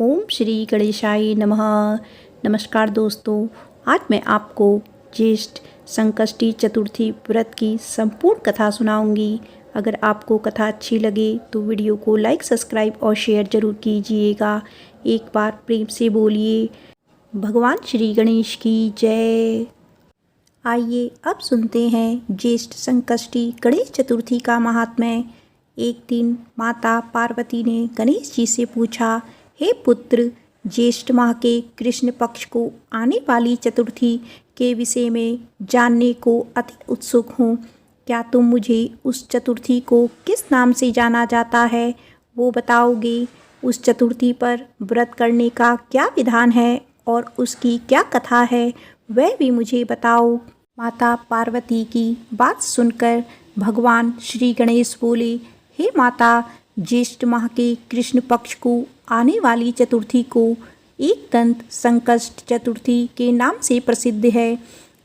ओम श्री गणेशाय नमः। नमस्कार दोस्तों, आज मैं आपको ज्येष्ठ संकष्टी चतुर्थी व्रत की संपूर्ण कथा सुनाऊंगी। अगर आपको कथा अच्छी लगे तो वीडियो को लाइक, सब्सक्राइब और शेयर जरूर कीजिएगा। एक बार प्रेम से बोलिए भगवान श्री गणेश की जय। आइए अब सुनते हैं ज्येष्ठ संकष्टी गणेश चतुर्थी का महात्म्य। एक दिन माता पार्वती ने गणेश जी से पूछा, हे पुत्र, ज्येष्ठ माह के कृष्ण पक्ष को आने वाली चतुर्थी के विषय में जानने को अति उत्सुक हूँ। क्या तुम मुझे उस चतुर्थी को किस नाम से जाना जाता है वो बताओगे? उस चतुर्थी पर व्रत करने का क्या विधान है और उसकी क्या कथा है वह भी मुझे बताओ। माता पार्वती की बात सुनकर भगवान श्री गणेश बोले, हे माता, ज्येष्ठ माह के कृष्ण पक्ष को आने वाली चतुर्थी को एक दंत संकष्ट चतुर्थी के नाम से प्रसिद्ध है।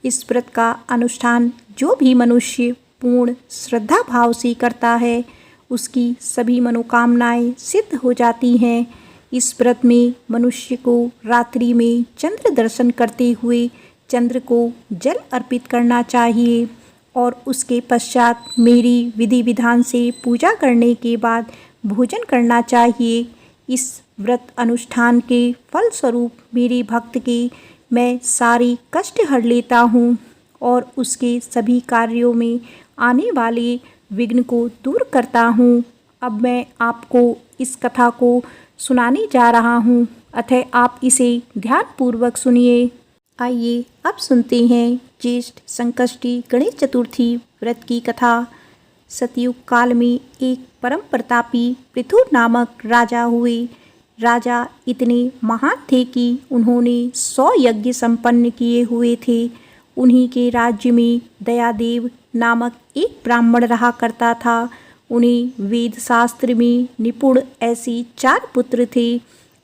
इस व्रत का अनुष्ठान जो भी मनुष्य पूर्ण श्रद्धा भाव से करता है उसकी सभी मनोकामनाएं सिद्ध हो जाती हैं। इस व्रत में मनुष्य को रात्रि में चंद्र दर्शन करते हुए चंद्र को जल अर्पित करना चाहिए और उसके पश्चात मेरी विधि विधान से पूजा करने के बाद भोजन करना चाहिए। इस व्रत अनुष्ठान के फलस्वरूप मेरे भक्त के मैं सारे कष्ट हर लेता हूँ और उसके सभी कार्यों में आने वाले विघ्न को दूर करता हूँ। अब मैं आपको इस कथा को सुनाने जा रहा हूँ, अतः आप इसे ध्यानपूर्वक सुनिए। आइए अब सुनते हैं ज्येष्ठ संकष्टी गणेश चतुर्थी व्रत की कथा। सतयुग काल में एक परम प्रतापी पृथु नामक राजा हुए। राजा इतने महान थे कि उन्होंने 100 यज्ञ संपन्न किए हुए थे। उन्हीं के राज्य में दयादेव नामक एक ब्राह्मण रहा करता था। उन्हें वेद शास्त्र में निपुण ऐसे 4 पुत्र थे।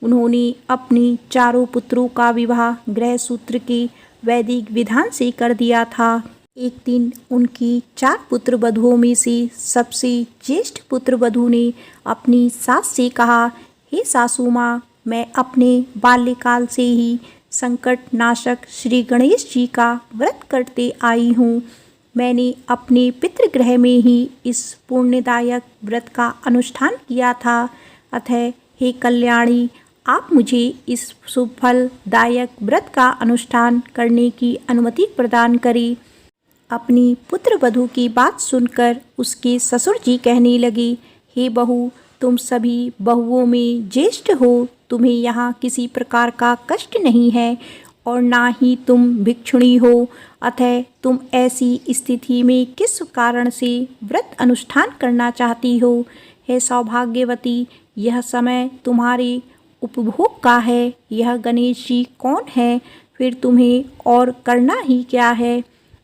उन्होंने अपने चारों पुत्रों का विवाह गृह सूत्र के वैदिक विधान से कर दिया था। एक दिन उनकी 4 पुत्र वधुओं में से सबसे ज्येष्ठ पुत्र वधु ने अपनी सास से कहा, हे सासू माँ, मैं अपने बाल्यकाल से ही संकट नाशक श्री गणेश जी का व्रत करते आई हूँ। मैंने अपने पितृगृह में ही इस पुण्यदायक व्रत का अनुष्ठान किया था। अतः हे कल्याणी, आप मुझे इस शुभ फलदायक व्रत का अनुष्ठान करने की अनुमति प्रदान करें। अपनी पुत्र वधू की बात सुनकर उसके ससुर जी कहने लगे, हे बहू, तुम सभी बहुओं में ज्येष्ठ हो, तुम्हें यहाँ किसी प्रकार का कष्ट नहीं है और ना ही तुम भिक्षुणी हो। अतः तुम ऐसी स्थिति में किस कारण से व्रत अनुष्ठान करना चाहती हो? हे सौभाग्यवती, यह समय तुम्हारे उपभोग का है। यह गणेश जी कौन है? फिर तुम्हें और करना ही क्या है?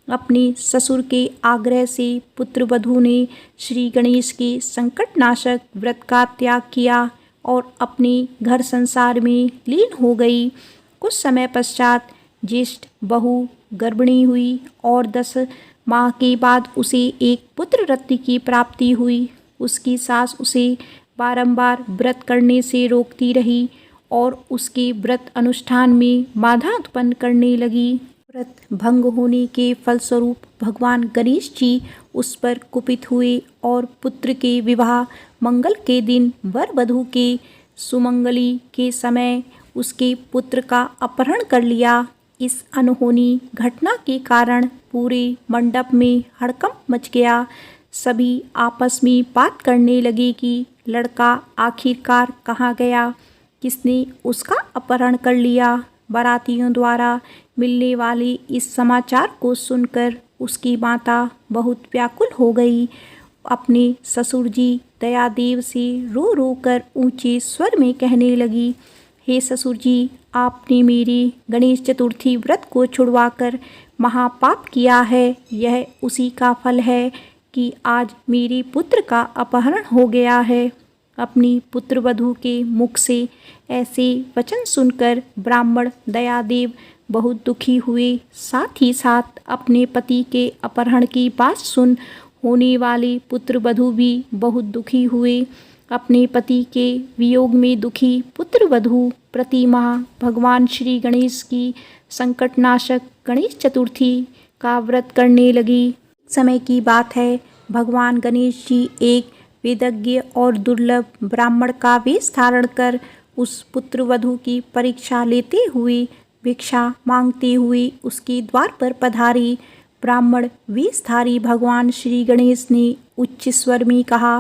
अपने ससुर के आग्रह से पुत्रवधू ने श्री गणेश के संकटनाशक व्रत का त्याग किया और अपने घर संसार में लीन हो गई। कुछ समय पश्चात ज्येष्ठ बहू गर्भिणी हुई और 10 माह के बाद उसे एक पुत्र रत्न की प्राप्ति हुई। उसकी सास उसे बारंबार व्रत करने से रोकती रही और उसके व्रत अनुष्ठान में बाधा उत्पन्न करने लगी। व्रत भंग होने के फलस्वरूप भगवान गणेश जी उस पर कुपित हुए और पुत्र के विवाह मंगल के दिन वर वधू के सुमंगली के समय उसके पुत्र का अपहरण कर लिया। इस अनहोनी घटना के कारण पूरे मंडप में हड़कंप मच गया। सभी आपस में बात करने लगे कि लड़का आखिरकार कहाँ गया, किसने उसका अपहरण कर लिया। बारातियों द्वारा मिलने वाले इस समाचार को सुनकर उसकी माता बहुत व्याकुल हो गई। अपने ससुर जी दयादेव से रो रो कर ऊंचे स्वर में कहने लगी, हे ससुर जी, आपने मेरे गणेश चतुर्थी व्रत को छुड़वाकर महापाप किया है। यह उसी का फल है कि आज मेरे पुत्र का अपहरण हो गया है। अपनी पुत्रवधू के मुख से ऐसे वचन सुनकर ब्राह्मण दयादेव बहुत दुखी हुए। साथ ही साथ अपने पति के अपहरण की बात सुन होने वाले पुत्रवधू भी बहुत दुखी हुए। अपने पति के वियोग में दुखी पुत्र वधू प्रतिमाह भगवान श्री गणेश की संकटनाशक गणेश चतुर्थी का व्रत करने लगी। समय की बात है, भगवान गणेश जी एक वेदज्ञ और दुर्लभ ब्राह्मण का वेश धारण कर उस पुत्र वधू की परीक्षा लेते हुए भिक्षा मांगते हुए उसके द्वार पर पधारे। ब्राह्मण वेशधारी भगवान श्री गणेश ने उच्च स्वर में कहा,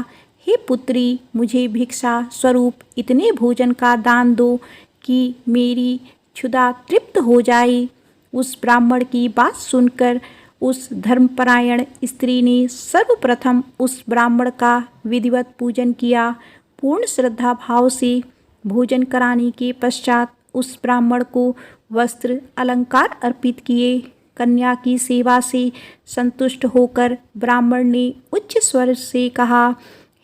हे पुत्री, मुझे भिक्षा स्वरूप इतने भोजन का दान दो कि मेरी क्षुधा तृप्त हो जाए। उस ब्राह्मण की बात सुनकर उस धर्मपरायण स्त्री ने सर्वप्रथम उस ब्राह्मण का विधिवत पूजन किया। पूर्ण श्रद्धा भाव से भोजन कराने के पश्चात उस ब्राह्मण को वस्त्र अलंकार अर्पित किए। कन्या की सेवा से संतुष्ट होकर ब्राह्मण ने उच्च स्वर से कहा,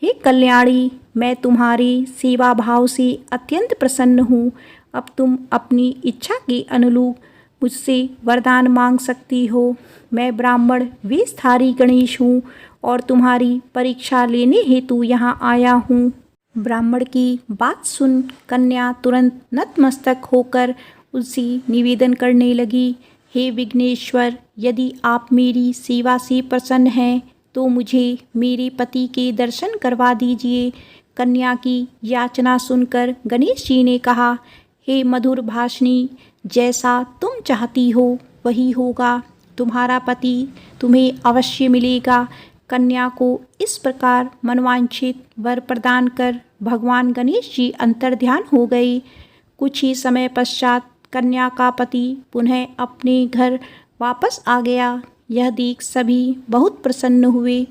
हे कल्याणी, मैं तुम्हारी सेवा भाव से अत्यंत प्रसन्न हूँ। अब तुम अपनी इच्छा के अनुरूप मुझसे वरदान मांग सकती हो। मैं ब्राह्मण वेशधारी गणेश हूँ और तुम्हारी परीक्षा लेने हेतु यहाँ आया हूँ। ब्राह्मण की बात सुन कन्या तुरंत नतमस्तक होकर उससे निवेदन करने लगी, हे विघ्नेश्वर, यदि आप मेरी सेवा से प्रसन्न हैं तो मुझे मेरे पति के दर्शन करवा दीजिए। कन्या की याचना सुनकर गणेश जी ने कहा, हे मधुर भाषिणी, जैसा तुम चाहती हो वही होगा। तुम्हारा पति तुम्हें अवश्य मिलेगा। कन्या को इस प्रकार मनवांछित वर प्रदान कर भगवान गणेश जी अंतर्ध्यान हो गए। कुछ ही समय पश्चात कन्या का पति पुनः अपने घर वापस आ गया। यह देख सभी बहुत प्रसन्न हुए।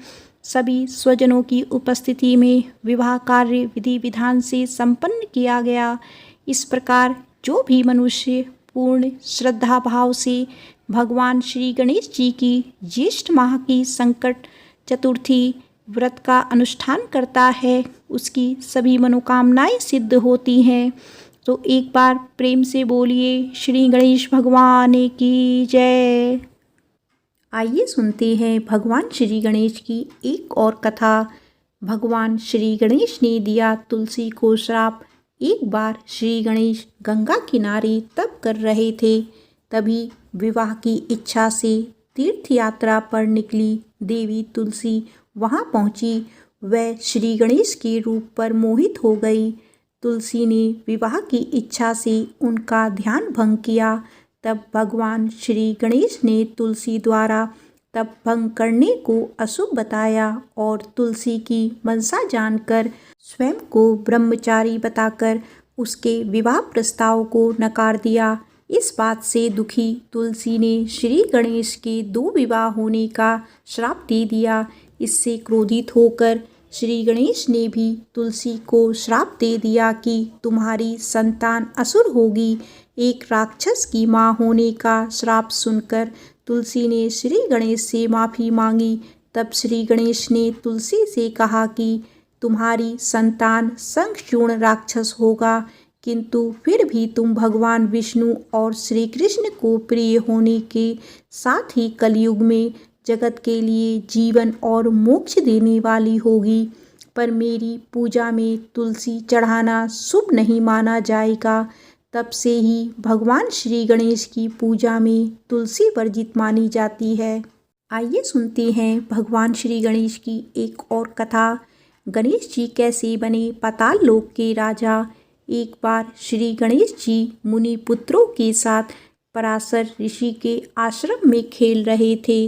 सभी स्वजनों की उपस्थिति में विवाह कार्य विधि विधान से संपन्न किया गया। इस प्रकार जो भी मनुष्य पूर्ण श्रद्धा भाव से भगवान श्री गणेश जी की ज्येष्ठ माह की संकट चतुर्थी व्रत का अनुष्ठान करता है, उसकी सभी मनोकामनाएं सिद्ध होती हैं। तो एक बार प्रेम से बोलिए, श्री गणेश भगवान की जय। आइए सुनते हैं भगवान श्री गणेश की एक और कथा। भगवान श्री गणेश ने दिया तुलसी को श्राप। एक बार श्री गणेश गंगा किनारे तप कर रहे थे, तभी विवाह की इच्छा से तीर्थ यात्रा पर निकली देवी तुलसी वहां पहुंची। वह श्री गणेश के रूप पर मोहित हो गई। तुलसी ने विवाह की इच्छा से उनका ध्यान भंग किया। तब भगवान श्री गणेश ने तुलसी द्वारा तप भंग करने को अशुभ बताया और तुलसी की मनसा जानकर स्वयं को ब्रह्मचारी बताकर उसके विवाह प्रस्ताव को नकार दिया। इस बात से दुखी तुलसी ने श्री गणेश के 2 विवाह होने का श्राप दे दिया। इससे क्रोधित होकर श्री गणेश ने भी तुलसी को श्राप दे दिया कि तुम्हारी संतान असुर होगी। एक राक्षस की मां होने का श्राप सुनकर तुलसी ने श्री गणेश से माफ़ी मांगी। तब श्री गणेश ने तुलसी से कहा कि तुम्हारी संतान शंखचूर्ण राक्षस होगा, किंतु फिर भी तुम भगवान विष्णु और श्री कृष्ण को प्रिय होने के साथ ही कलयुग में जगत के लिए जीवन और मोक्ष देने वाली होगी। पर मेरी पूजा में तुलसी चढ़ाना शुभ नहीं माना जाएगा। तब से ही भगवान श्री गणेश की पूजा में तुलसी वर्जित मानी जाती है। आइए सुनते हैं भगवान श्री गणेश की एक और कथा। गणेश जी कैसे बने पाताल लोक के राजा। एक बार श्री गणेश जी मुनि पुत्रों के साथ पराशर ऋषि के आश्रम में खेल रहे थे।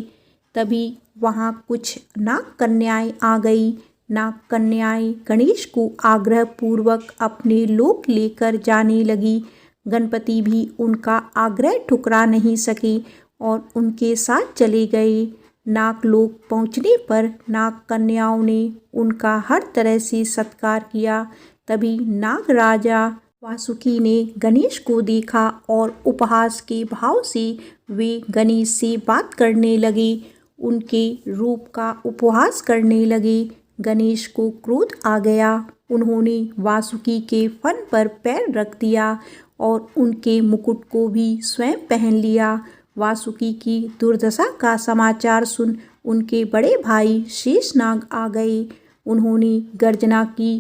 तभी वहाँ कुछ नाग कन्याएं आ गई। नाग कन्याएं गणेश को आग्रह पूर्वक अपने लोक लेकर जाने लगी। गणपति भी उनका आग्रह ठुकरा नहीं सके और उनके साथ चले गए। नाग लोक पहुँचने पर नाग कन्याओं ने उनका हर तरह से सत्कार किया। तभी नाग राजा वासुकी ने गणेश को देखा और उपहास के भाव से वे गणेश से बात करने लगे, उनके रूप का उपहास करने लगे। गणेश को क्रोध आ गया। उन्होंने वासुकी के फन पर पैर रख दिया और उनके मुकुट को भी स्वयं पहन लिया। वासुकी की दुर्दशा का समाचार सुन उनके बड़े भाई शेषनाग आ गए। उन्होंने गर्जना की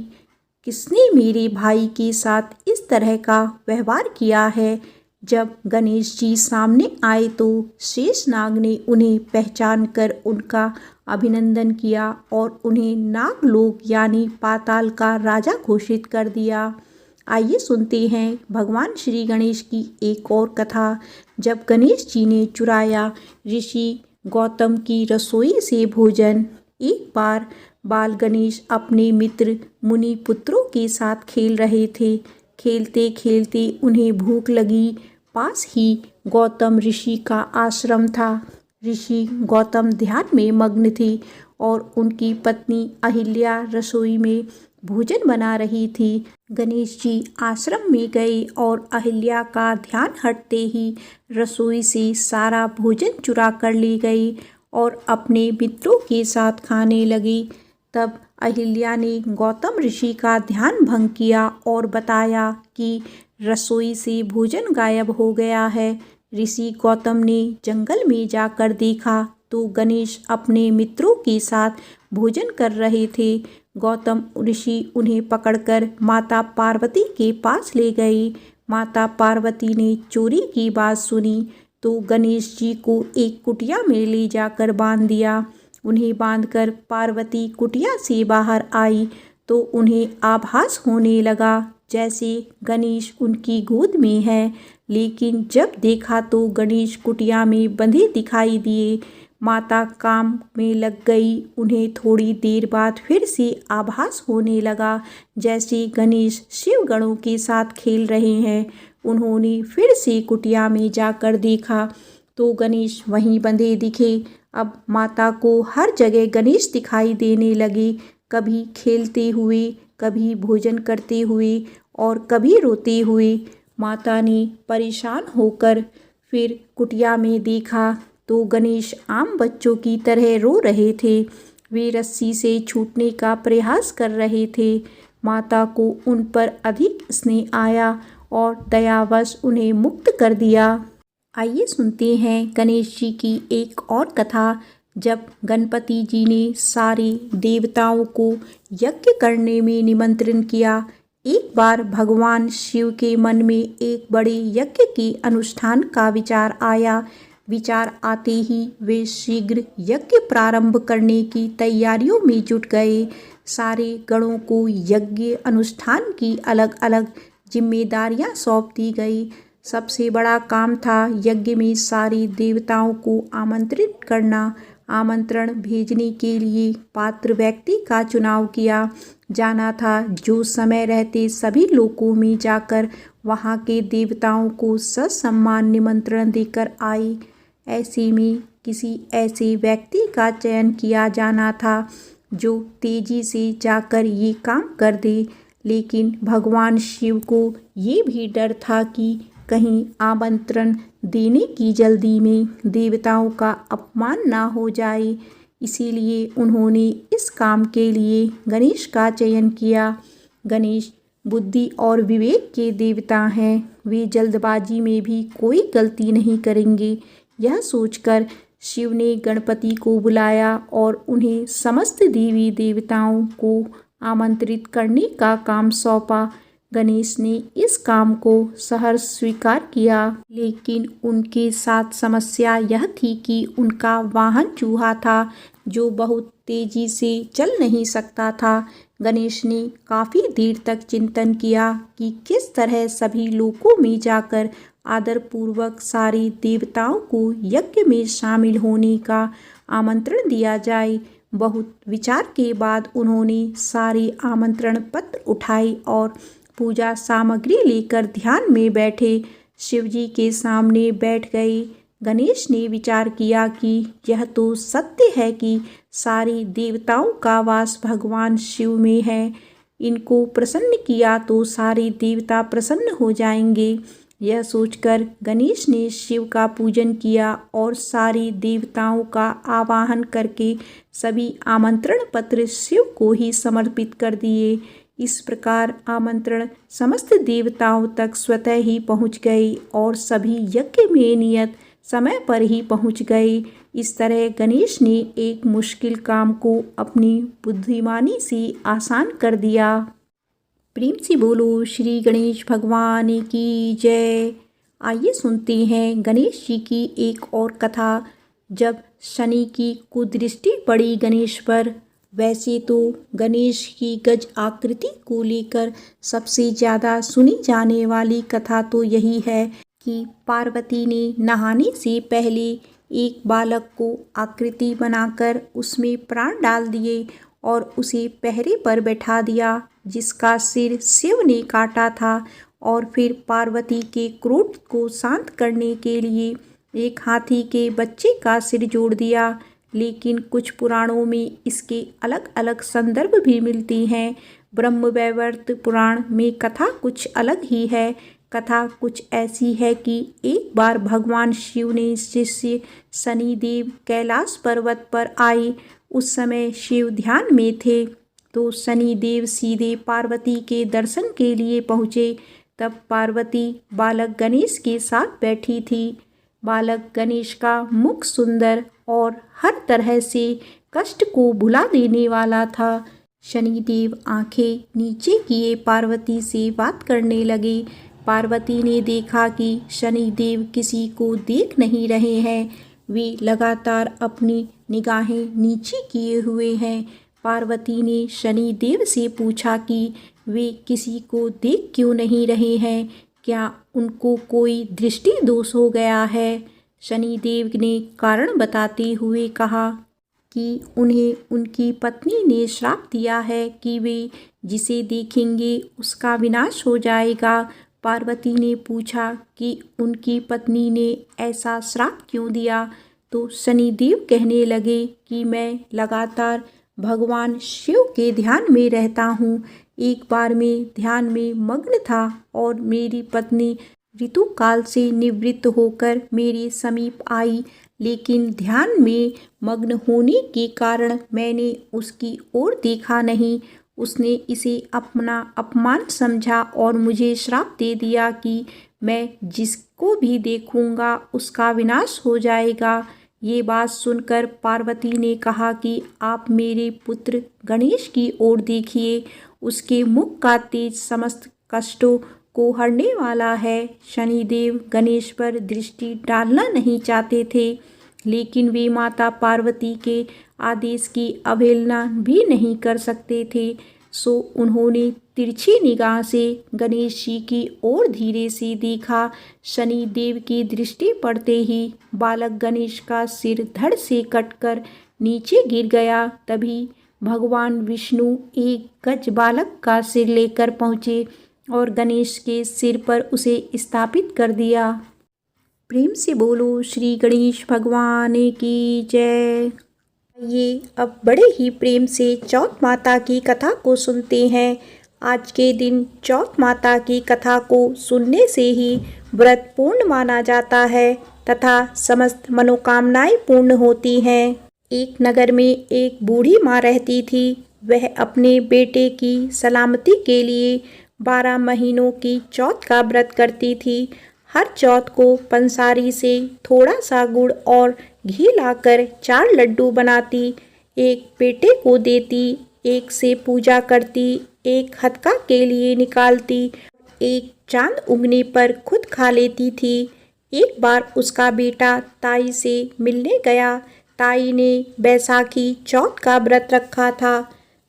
किसने मेरे भाई के साथ इस तरह का व्यवहार किया है। जब गणेश जी सामने आए तो शेषनाग ने उन्हें पहचान कर उनका अभिनंदन किया और उन्हें नागलोक यानी पाताल का राजा घोषित कर दिया। आइए सुनते हैं भगवान श्री गणेश की एक और कथा। जब गणेश जी ने चुराया ऋषि गौतम की रसोई से भोजन। एक बार बाल गणेश अपने मित्र मुनि पुत्रों के साथ खेल रहे थे। खेलते खेलते उन्हें भूख लगी। पास ही गौतम ऋषि का आश्रम था। ऋषि गौतम ध्यान में मग्न थे और उनकी पत्नी अहिल्या रसोई में भोजन बना रही थी। गणेश जी आश्रम में गए और अहिल्या का ध्यान हटते ही रसोई से सारा भोजन चुरा कर ले गए और अपने मित्रों के साथ खाने लगे। तब अहिल्या ने गौतम ऋषि का ध्यान भंग किया और बताया कि रसोई से भोजन गायब हो गया है। ऋषि गौतम ने जंगल में जाकर देखा तो गणेश अपने मित्रों के साथ भोजन कर रहे थे। गौतम ऋषि उन्हें पकड़कर माता पार्वती के पास ले गए। माता पार्वती ने चोरी की बात सुनी तो गणेश जी को एक कुटिया में ले जाकर बांध दिया। उन्हें बांधकर पार्वती कुटिया से बाहर आई तो उन्हें आभास होने लगा जैसे गणेश उनकी गोद में है, लेकिन जब देखा तो गणेश कुटिया में बंधे दिखाई दिए। माता काम में लग गई। उन्हें थोड़ी देर बाद फिर से आभास होने लगा जैसे गणेश शिव गणों के साथ खेल रहे हैं। उन्होंने फिर से कुटिया में जाकर देखा तो गणेश वहीं बंधे दिखे। अब माता को हर जगह गणेश दिखाई देने लगे, कभी खेलते हुए, कभी भोजन करते हुए और कभी रोते हुए। माता ने परेशान होकर फिर कुटिया में देखा तो गणेश आम बच्चों की तरह रो रहे थे। वे रस्सी से छूटने का प्रयास कर रहे थे। माता को उन पर अधिक स्नेह आया और दयावश उन्हें मुक्त कर दिया। आइए सुनते हैं गणेश जी की एक और कथा। जब गणपति जी ने सारे देवताओं को यज्ञ करने में निमंत्रण किया, एक बार भगवान शिव के मन में एक बड़े यज्ञ के अनुष्ठान का विचार आया। विचार आते ही वे शीघ्र यज्ञ प्रारंभ करने की तैयारियों में जुट गए। सारे गणों को यज्ञ अनुष्ठान की अलग अलग जिम्मेदारियां सौंप दी गई। सबसे बड़ा काम था यज्ञ में सारे देवताओं को आमंत्रित करना। आमंत्रण भेजने के लिए पात्र व्यक्ति का चुनाव किया जाना था जो समय रहते सभी लोकों में जाकर वहां के देवताओं को ससम्मान निमंत्रण देकर आए। ऐसे में किसी ऐसे व्यक्ति का चयन किया जाना था जो तेजी से जाकर ये काम कर दे। लेकिन भगवान शिव को ये भी डर था कि कहीं आमंत्रण देने की जल्दी में देवताओं का अपमान ना हो जाए। इसीलिए उन्होंने इस काम के लिए गणेश का चयन किया। गणेश बुद्धि और विवेक के देवता हैं। वे जल्दबाजी में भी कोई गलती नहीं करेंगे। यह सोचकर शिव ने गणपति को बुलाया और उन्हें समस्त देवी देवताओं को आमंत्रित करने का काम सौंपा। गणेश ने इस काम को सहर्ष स्वीकार किया, लेकिन उनके साथ समस्या यह थी कि उनका वाहन चूहा था जो बहुत तेजी से चल नहीं सकता था। गणेश ने काफ़ी देर तक चिंतन किया कि किस तरह सभी लोकों में जाकर आदरपूर्वक सारे देवताओं को यज्ञ में शामिल होने का आमंत्रण दिया जाए। बहुत विचार के बाद उन्होंने सारे आमंत्रण पत्र उठाए और पूजा सामग्री लेकर ध्यान में बैठे शिवजी के सामने बैठ गए। गणेश ने विचार किया कि यह तो सत्य है कि सारे देवताओं का वास भगवान शिव में है। इनको प्रसन्न किया तो सारे देवता प्रसन्न हो जाएंगे। यह सोचकर गणेश ने शिव का पूजन किया और सारे देवताओं का आवाहन करके सभी आमंत्रण पत्र शिव को ही समर्पित कर दिए। इस प्रकार आमंत्रण समस्त देवताओं तक स्वतः ही पहुंच गए और सभी यज्ञ में नियत समय पर ही पहुंच गए। इस तरह गणेश ने एक मुश्किल काम को अपनी बुद्धिमानी से आसान कर दिया। प्रेम से बोलो श्री गणेश भगवान की जय। आइए सुनते हैं गणेश जी की एक और कथा। जब शनि की कुदृष्टि पड़ी गणेश पर। वैसे तो गणेश की गज आकृति को लेकर सबसे ज़्यादा सुनी जाने वाली कथा तो यही है कि पार्वती ने नहाने से पहले एक बालक को आकृति बनाकर उसमें प्राण डाल दिए और उसे पहरे पर बैठा दिया, जिसका सिर शिव ने काटा था। और फिर पार्वती के क्रोध को शांत करने के लिए एक हाथी के बच्चे का सिर जोड़ दिया। लेकिन कुछ पुराणों में इसके अलग अलग संदर्भ भी मिलती हैं। ब्रह्मवैवर्त पुराण में कथा कुछ अलग ही है। कथा कुछ ऐसी है कि एक बार भगवान शिव ने शिष्य शनिदेव कैलाश पर्वत पर आए। उस समय शिव ध्यान में थे, तो शनिदेव सीधे पार्वती के दर्शन के लिए पहुँचे। तब पार्वती बालक गणेश के साथ बैठी थी। बालक गणेश का मुख सुंदर और हर तरह से कष्ट को भुला देने वाला था। शनिदेव आंखें नीचे किए पार्वती से बात करने लगे। पार्वती ने देखा कि शनिदेव किसी को देख नहीं रहे हैं, वे लगातार अपनी निगाहें नीचे किए हुए हैं। पार्वती ने शनिदेव से पूछा कि वे किसी को देख क्यों नहीं रहे हैं, क्या उनको कोई दृष्टि दोष हो गया है। शनिदेव ने कारण बताते हुए कहा कि उन्हें उनकी पत्नी ने श्राप दिया है कि वे जिसे देखेंगे उसका विनाश हो जाएगा। पार्वती ने पूछा कि उनकी पत्नी ने ऐसा श्राप क्यों दिया, तो शनिदेव कहने लगे कि मैं लगातार भगवान शिव के ध्यान में रहता हूँ। एक बार मैं ध्यान में मग्न था और मेरी पत्नी ऋतुकाल से निवृत्त होकर मेरे समीप आई, लेकिन ध्यान में मग्न होने के कारण मैंने उसकी ओर देखा नहीं। उसने इसे अपना अपमान समझा और मुझे श्राप दे दिया कि मैं जिसको भी देखूंगा उसका विनाश हो जाएगा। ये बात सुनकर पार्वती ने कहा कि आप मेरे पुत्र गणेश की ओर देखिए, उसके मुख का तेज समस्त कष्टों को हरने वाला है। शनिदेव गणेश पर दृष्टि डालना नहीं चाहते थे, लेकिन वे माता पार्वती के आदेश की अवहेलना भी नहीं कर सकते थे। सो उन्होंने तिरछी निगाह से गणेश जी की ओर धीरे से देखा। शनिदेव की दृष्टि पड़ते ही बालक गणेश का सिर धड़ से कटकर नीचे गिर गया। तभी भगवान विष्णु एक गज बालक का सिर लेकर पहुँचे और गणेश के सिर पर उसे स्थापित कर दिया। प्रेम से बोलो श्री गणेश भगवान की जय। ये अब बड़े ही प्रेम से चौथ माता की कथा को सुनते हैं। आज के दिन चौथ माता की कथा को सुनने से ही व्रत पूर्ण माना जाता है तथा समस्त मनोकामनाएं पूर्ण होती हैं। एक नगर में एक बूढ़ी माँ रहती थी। वह अपने बेटे की सलामती के लिए 12 महीनों की चौथ का व्रत करती थी। हर चौथ को पंसारी से थोड़ा सा गुड़ और घी लाकर 4 लड्डू बनाती, एक बेटे को देती, एक से पूजा करती, एक हथका के लिए निकालती, एक चांद उगने पर खुद खा लेती थी। एक बार उसका बेटा ताई से मिलने गया। ताई ने बैसाखी चौथ का व्रत रखा था।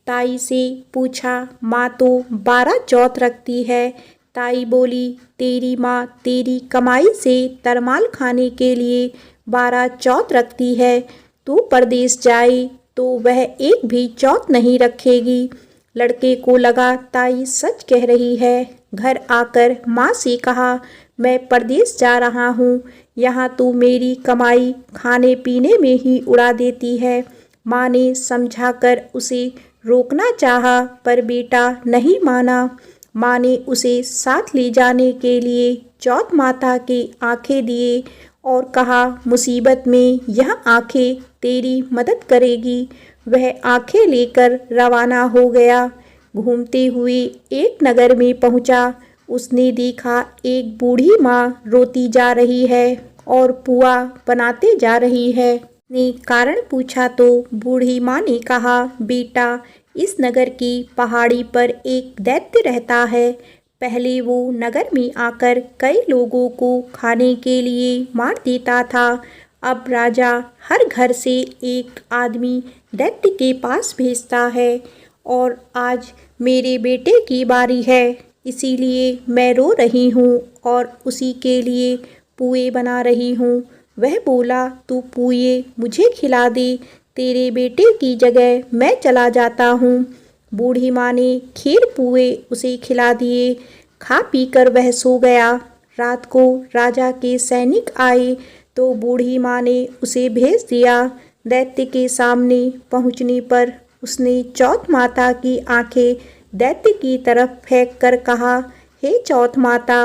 ताई से पूछा, माँ तो 12 चौथ रखती है। ताई बोली, तेरी माँ तेरी कमाई से तरमाल खाने के लिए 12 चौथ रखती है। तू परदेश जाए तो वह एक भी चौथ नहीं रखेगी। लड़के को लगा ताई सच कह रही है। घर आकर माँ से कहा, मैं परदेश जा रहा हूँ, यहाँ तू मेरी कमाई खाने पीने में ही उड़ा देती है। माँ ने समझाकर उसे रोकना चाहा, पर बेटा नहीं माना। माँ ने उसे साथ ले जाने के लिए चौथ माता की आंखें दिए और कहा, मुसीबत में यह आंखें तेरी मदद करेगी। वह आंखें लेकर रवाना हो गया। घूमते हुए एक नगर में पहुंचा। उसने देखा एक बूढ़ी माँ रोती जा रही है और पुआ बनाते जा रही है। ने कारण पूछा तो बूढ़ी माँ ने कहा, बेटा इस नगर की पहाड़ी पर एक दैत्य रहता है। पहले वो नगर में आकर कई लोगों को खाने के लिए मार देता था। अब राजा हर घर से एक आदमी दैत्य के पास भेजता है और आज मेरे बेटे की बारी है, इसीलिए मैं रो रही हूँ और उसी के लिए पुए बना रही हूँ। वह बोला, तू पुए मुझे खिला दे, तेरे बेटे की जगह मैं चला जाता हूँ। बूढ़ी माँ ने खीर पुए उसे खिला दिए। खा पी कर वह सो गया। रात को राजा के सैनिक आए तो बूढ़ी माँ ने उसे भेज दिया। दैत्य के सामने पहुँचने पर उसने चौथ माता की आंखें दैत्य की तरफ फेंक कर कहा, हे चौथ माता,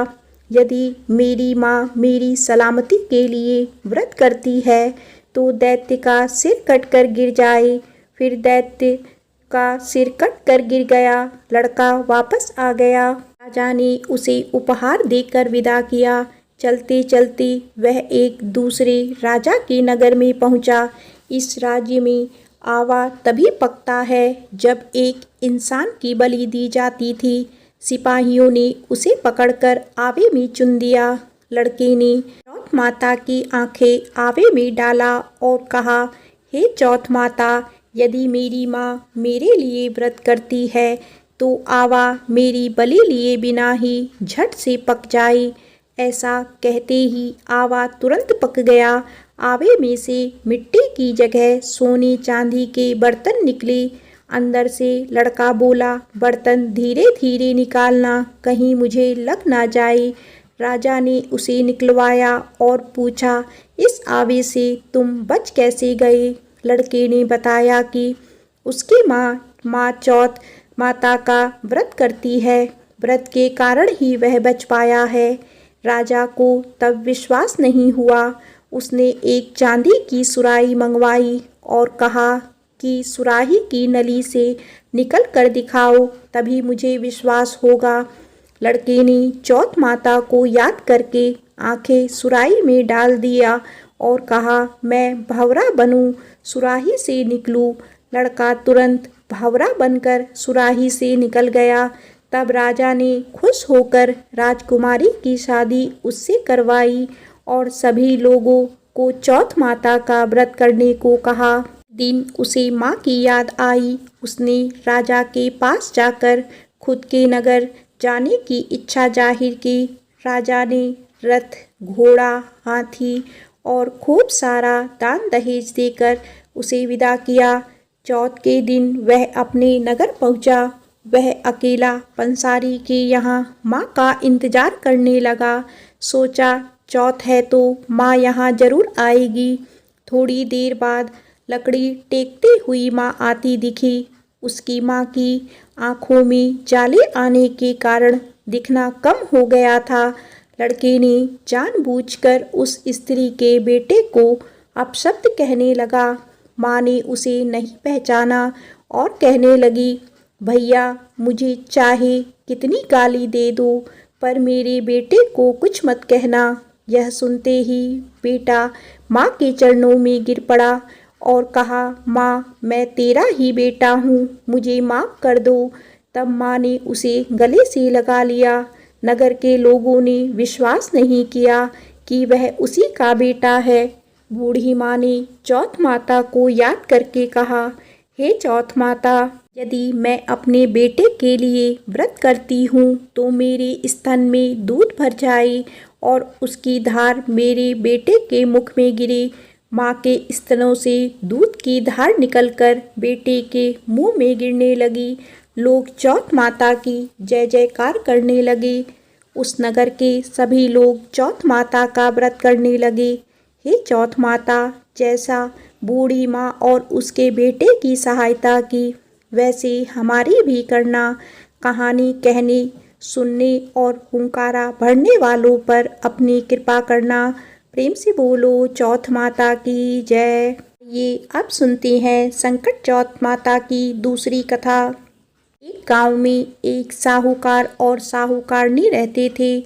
यदि मेरी माँ मेरी सलामती के लिए व्रत करती है तो दैत्य का सिर कट कर गिर जाए। फिर दैत्य का सिर कट कर गिर गया। लड़का वापस आ गया। राजा ने उसे उपहार देकर विदा किया। चलते चलते वह एक दूसरे राजा के नगर में पहुंचा। इस राज्य में आवा तभी पकता है जब एक इंसान की बलि दी जाती थी। सिपाहियों ने उसे पकड़कर आवे में चुन दिया। लड़के ने चौथ माता की आंखें आवे में डाला और कहा, हे चौथ माता, यदि मेरी माँ मेरे लिए व्रत करती है तो आवा मेरी बलि लिए बिना ही झट से पक जाए। ऐसा कहते ही आवा तुरंत पक गया। आवे में से मिट्टी की जगह सोने चांदी के बर्तन निकले। अंदर से लड़का बोला, बर्तन धीरे धीरे निकालना, कहीं मुझे लग ना जाए। राजा ने उसे निकलवाया और पूछा, इस आवे से तुम बच कैसे गए? लड़के ने बताया कि उसकी माँ चौथ माता का व्रत करती है। व्रत के कारण ही वह बच पाया है। राजा को तब विश्वास नहीं हुआ। उसने एक चांदी की सुराही मंगवाई और कहा कि सुराही की नली से निकल कर दिखाओ, तभी मुझे विश्वास होगा। लड़के ने चौथ माता को याद करके आंखें सुराही में डाल दिया और कहा, मैं भंवरा बनूं, सुराही से निकलूं। लड़का तुरंत भंवरा बनकर सुराही से निकल गया। तब राजा ने खुश होकर राजकुमारी की शादी उससे करवाई और सभी लोगों को चौथ माता का व्रत करने को कहा। दिन उसे माँ की याद आई। उसने राजा के पास जाकर खुद के नगर जाने की इच्छा जाहिर की। राजा ने रथ, घोड़ा, हाथी और खूब सारा दान दहेज देकर उसे विदा किया। चौथ के दिन वह अपने नगर पहुंचा। वह अकेला पंसारी के यहाँ माँ का इंतजार करने लगा। सोचा, चौथ है तो माँ यहाँ जरूर आएगी। थोड़ी देर बाद लकड़ी टेकती हुई माँ आती दिखी। उसकी माँ की आंखों में जाले आने के कारण दिखना कम हो गया था। लड़के ने जानबूझकर उस स्त्री के बेटे को अपशब्द कहने लगा। माँ ने उसे नहीं पहचाना और कहने लगी, भैया, मुझे चाहे कितनी गाली दे दो पर मेरे बेटे को कुछ मत कहना। यह सुनते ही बेटा माँ के चरणों में गिर पड़ा और कहा, माँ, मैं तेरा ही बेटा हूँ, मुझे माफ़ कर दो। तब माँ ने उसे गले से लगा लिया। नगर के लोगों ने विश्वास नहीं किया कि वह उसी का बेटा है। बूढ़ी माँ ने चौथ माता को याद करके कहा, हे चौथ माता, यदि मैं अपने बेटे के लिए व्रत करती हूँ तो मेरे स्तन में दूध भर जाए और उसकी धार मेरे बेटे के मुख में गिरे। माँ के स्तनों से दूध की धार निकलकर बेटे के मुंह में गिरने लगी। लोग चौथ माता की जय जयकार करने लगे। उस नगर के सभी लोग चौथ माता का व्रत करने लगे। हे चौथ माता, जैसा बूढ़ी माँ और उसके बेटे की सहायता की, वैसे हमारी भी करना। कहानी कहने, सुनने और हुंकारा भरने वालों पर अपनी कृपा करना। प्रेम से बोलो चौथ माता की जय। ये अब सुनते हैं संकट चौथ माता की दूसरी कथा। एक गांव में एक साहूकार और साहूकारनी रहते थे।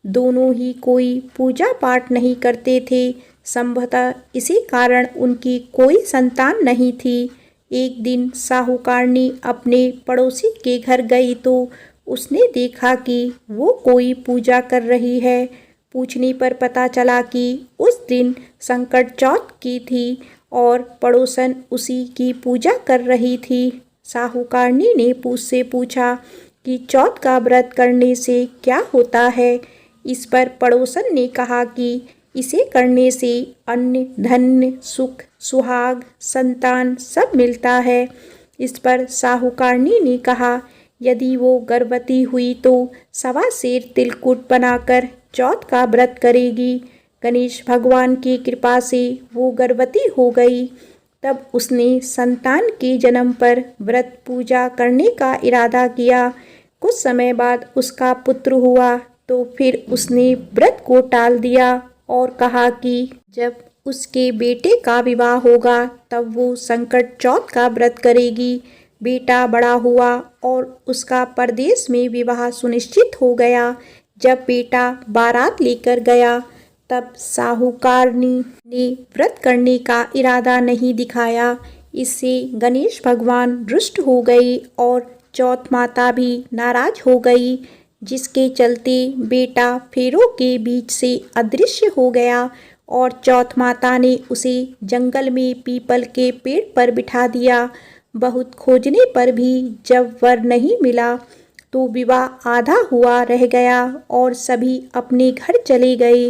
दोनों ही कोई पूजा पाठ नहीं करते थे। संभवतः इसी कारण उनकी कोई संतान नहीं थी। एक दिन साहूकारनी अपने पड़ोसी के घर गई तो उसने देखा कि वो कोई पूजा कर रही है। पूछने पर पता चला कि उस दिन संकट चौथ की थी और पड़ोसन उसी की पूजा कर रही थी। साहूकारनी ने उससे पूछा कि चौथ का व्रत करने से क्या होता है। इस पर पड़ोसन ने कहा कि इसे करने से अन्न, धन्य, सुख, सुहाग, संतान सब मिलता है। इस पर साहूकारनी ने कहा, यदि वो गर्भवती हुई तो 1.25 सेर तिलकुट बनाकर चौथ का व्रत करेगी। गणेश भगवान की कृपा से वो गर्भवती हो गई। तब उसने संतान के जन्म पर व्रत पूजा करने का इरादा किया। कुछ समय बाद उसका पुत्र हुआ तो फिर उसने व्रत को टाल दिया और कहा कि जब उसके बेटे का विवाह होगा तब वो संकट चौथ का व्रत करेगी। बेटा बड़ा हुआ और उसका परदेश में विवाह सुनिश्चित हो गया। जब बेटा बारात लेकर गया तब साहूकारनी ने व्रत करने का इरादा नहीं दिखाया। इससे गणेश भगवान रुष्ट हो गई और चौथ माता भी नाराज हो गई, जिसके चलते बेटा फेरों के बीच से अदृश्य हो गया और चौथ माता ने उसे जंगल में पीपल के पेड़ पर बिठा दिया। बहुत खोजने पर भी जब वर नहीं मिला तो विवाह आधा हुआ रह गया और सभी अपने घर चले गए।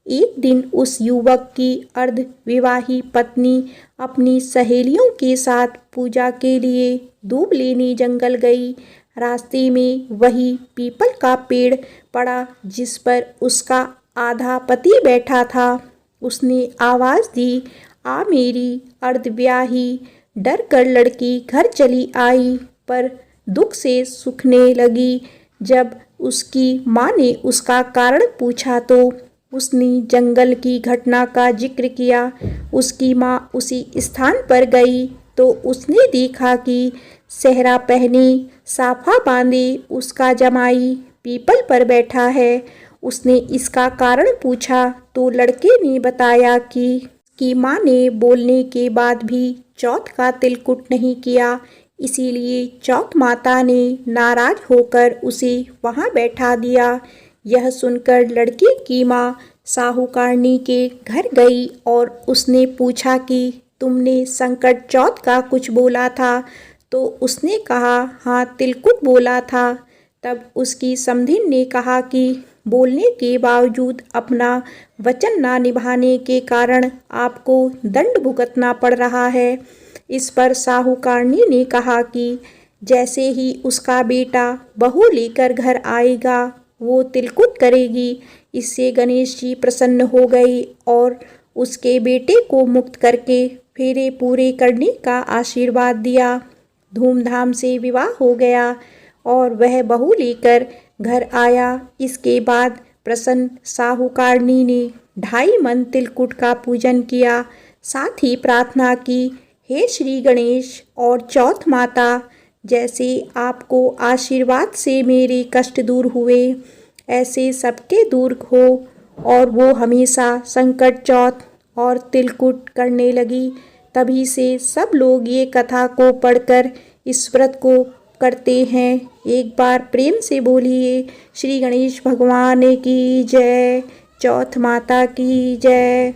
एक दिन उस युवक की अर्ध विवाही पत्नी अपनी सहेलियों के साथ पूजा के लिए दूब लेने जंगल गई। रास्ते में वही पीपल का पेड़ पड़ा जिस पर उसका आधा पति बैठा था। उसने आवाज़ दी, आ मेरी अर्धव्याही। डर कर लड़की घर चली आई पर दुख से सूखने लगी। जब उसकी माँ ने उसका कारण पूछा तो उसने जंगल की घटना का जिक्र किया। उसकी माँ उसी स्थान पर गई तो उसने देखा कि सेहरा पहने, साफा बांधे उसका जमाई पीपल पर बैठा है। उसने इसका कारण पूछा तो लड़के ने बताया कि माँ ने बोलने के बाद भी चौथ का तिलकुट नहीं किया, इसीलिए चौथ माता ने नाराज होकर उसे वहाँ बैठा दिया। यह सुनकर लड़की की माँ साहूकारनी के घर गई और उसने पूछा कि तुमने संकट चौथ का कुछ बोला था। तो उसने कहा, हाँ तिलकुट बोला था। तब उसकी समधिन ने कहा कि बोलने के बावजूद अपना वचन ना निभाने के कारण आपको दंड भुगतना पड़ रहा है। इस पर साहूकारनी ने कहा कि जैसे ही उसका बेटा बहू लेकर घर आएगा वो तिलकुट करेगी। इससे गणेश जी प्रसन्न हो गई और उसके बेटे को मुक्त करके फेरे पूरे करने का आशीर्वाद दिया। धूमधाम से विवाह हो गया और वह बहू लेकर घर आया। इसके बाद प्रसन्न साहूकारनी ने 2.5 मन तिलकुट का पूजन किया। साथ ही प्रार्थना की, हे श्री गणेश और चौथ माता, जैसे आपको आशीर्वाद से मेरे कष्ट दूर हुए ऐसे सबके दूर हो और वो हमेशा संकट चौथ और तिलकुट करने लगी। तभी से सब लोग ये कथा को पढ़कर इस व्रत को करते हैं। एक बार प्रेम से बोलिए, श्री गणेश भगवान की जय, चौथ माता की जय।